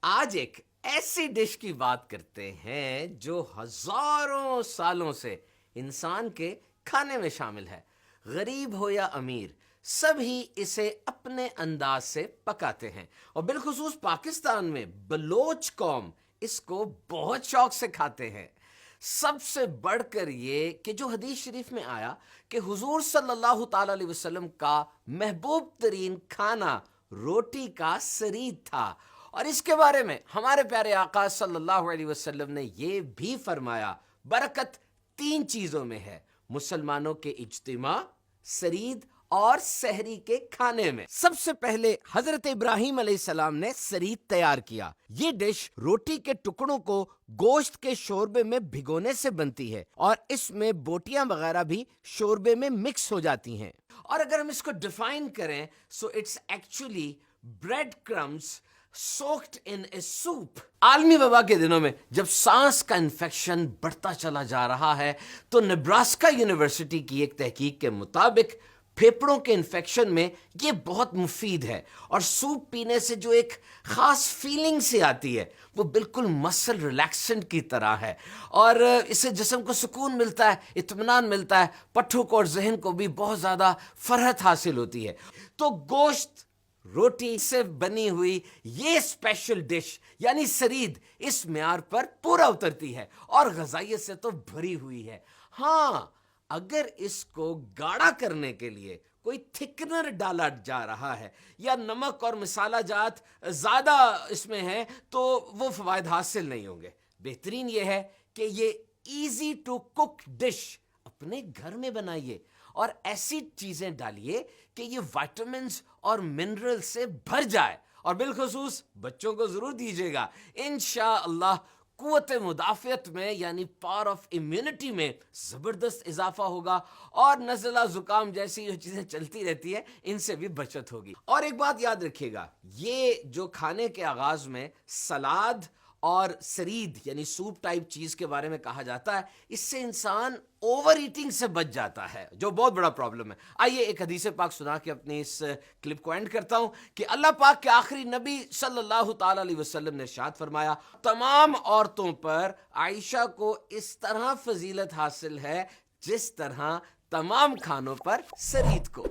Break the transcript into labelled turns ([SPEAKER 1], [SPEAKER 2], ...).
[SPEAKER 1] آج ایک ایسی ڈش کی بات کرتے ہیں جو ہزاروں سالوں سے انسان کے کھانے میں شامل ہے. غریب ہو یا امیر سبھی اسے اپنے انداز سے پکاتے ہیں، اور بالخصوص پاکستان میں بلوچ قوم اس کو بہت شوق سے کھاتے ہیں. سب سے بڑھ کر یہ کہ جو حدیث شریف میں آیا کہ حضور صلی اللہ تعالی علیہ وسلم کا محبوب ترین کھانا روٹی کا سرید تھا، اور اس کے بارے میں ہمارے پیارے آقا صلی اللہ علیہ وسلم نے یہ بھی فرمایا برکت 3 چیزوں میں ہے: مسلمانوں کے اجتماع، سرید اور سحری کے کھانے میں. سب سے پہلے حضرت ابراہیم علیہ السلام نے سرید تیار کیا. یہ ڈش روٹی کے ٹکڑوں کو گوشت کے شوربے میں بھگونے سے بنتی ہے، اور اس میں بوٹیاں وغیرہ بھی شوربے میں مکس ہو جاتی ہیں. اور اگر ہم اس کو ڈیفائن کریں so it's actually bread crumbs soaked in a soup. عالمی وبا کے دنوں میں جب سانس کا انفیکشن بڑھتا چلا جا رہا ہے تو نبراسکا یونیورسٹی کی ایک تحقیق کے مطابق پھیپھڑوں کے انفیکشن میں یہ بہت مفید ہے، اور سوپ پینے سے جو ایک خاص فیلنگ سی آتی ہے وہ بالکل مسل ریلیکسنٹ کی طرح ہے، اور اس سے جسم کو سکون ملتا ہے، اطمینان ملتا ہے، پٹھوں کو اور ذہن کو بھی بہت زیادہ فرحت حاصل ہوتی ہے. تو گوشت روٹی سے بنی ہوئی یہ اسپیشل ڈش یعنی سرید اس معیار پر پورا اترتی ہے اور غذائیت سے تو بھری ہوئی ہے. ہاں، اگر اس کو گاڑھا کرنے کے لیے کوئی تھکنر ڈالا جا رہا ہے یا نمک اور مسالہ جات زیادہ اس میں ہیں تو وہ فوائد حاصل نہیں ہوں گے. بہترین یہ ہے کہ یہ ایزی ٹو کک ڈش اپنے گھر میں بنائیے اور ایسی چیزیں ڈالیے کہ یہ وائٹامنز اور منرل سے بھر جائے، اور بالخصوص بچوں کو ضرور دیجیے گا. انشاءاللہ قوت مدافعت میں یعنی پاور آف امیونٹی میں زبردست اضافہ ہوگا، اور نزلہ زکام جیسی جو چیزیں چلتی رہتی ہیں ان سے بھی بچت ہوگی. اور ایک بات یاد رکھیے گا، یہ جو کھانے کے آغاز میں سلاد اور سرید یعنی سوپ ٹائپ چیز کے بارے میں کہا جاتا ہے، اس سے انسان اوور ایٹنگ سے بچ جاتا ہے جو بہت بڑا پرابلم ہے. آئیے ایک حدیث پاک سنا کے اپنی اس کلپ کو اینڈ کرتا ہوں کہ اللہ پاک کے آخری نبی صلی اللہ تعالی علیہ وسلم نے ارشاد فرمایا، تمام عورتوں پر عائشہ کو اس طرح فضیلت حاصل ہے جس طرح تمام کھانوں پر سرید کو.